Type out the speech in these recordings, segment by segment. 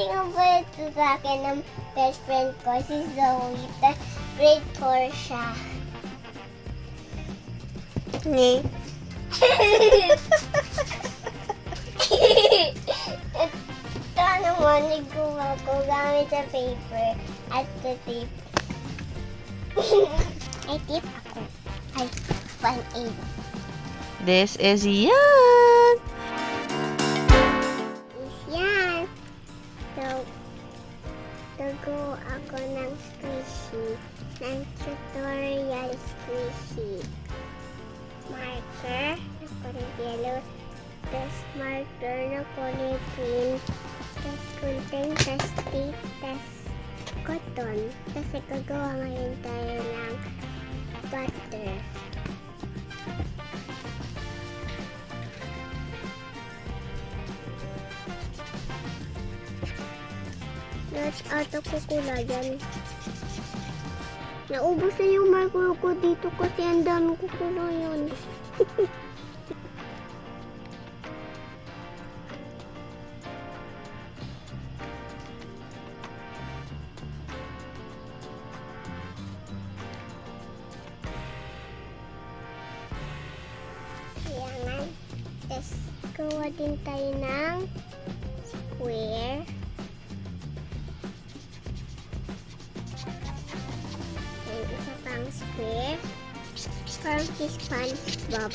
nga ba ito sa akin ng best friend ko, si Zoe. Grade 4 siya. Ni. Ito naman, nagawa ko gamit sa paper at sa tape. Ay, tape ako. Ay, 1-8. This is yan. Yan. So, gagawa ako ng squishy. Ng tutorial squishy. Marker na kulay yellow. Tapos marker na kulay green. Tapos kunting tape. Tapos cotton. Tapos gagawa ngayon tayo ng butter. Nasa ata ko kulayan. Naubos na yung marker ko dito kasi ang dami ko kulayan. Kailangan. Tapos gawa din tayo ng square. Isa pang square. Parang si SpongeBob.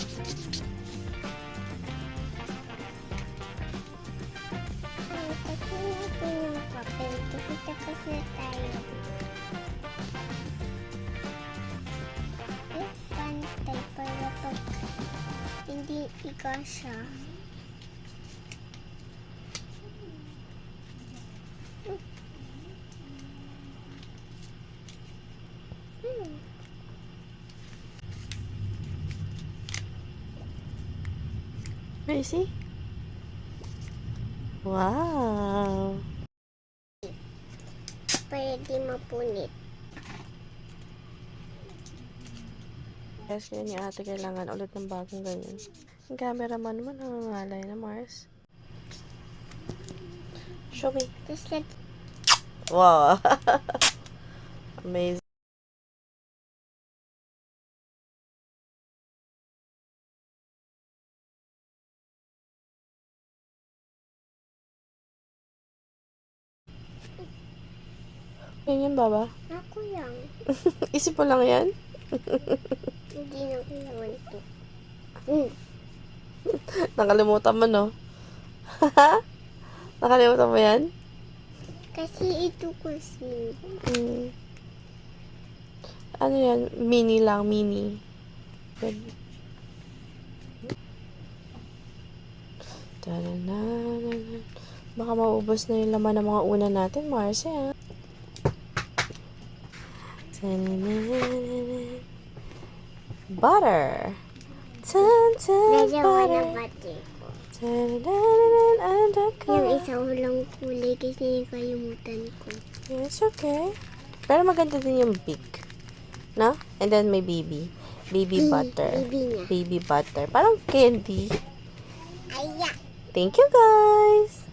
Tapos natin yung papel kasi tapos na tayo. Pantay para pag hindi ikasya. Mercy? Wow. Pwede mapunit. Yes, yun yung ate kailangan ulit ng bagong ganyan. Yung cameraman mo nangangalay na, Mars. Show me. Just let Wow. Amazing. Ganyan, baba? ako lang. Isip mo lang yan? Hindi na kailangan to. Nakalimutan mo, no? Nakalimutan mo yan? Kasi ito kasi. Mm. Ano yan? Mini lang, mini. Good. Tadananan. Baka maubos na yung laman ng mga una natin, Marcy, ha? Tadananan. Butter. Medyo Butter. na butter ko. Tadananan. And a Yung isang walang kulay kasi kalimutan ko. It's okay. Pero maganda din yung big. No? And then may baby. Baby butter. Baby niya. Baby butter. Parang candy. Aya. Thank you, guys.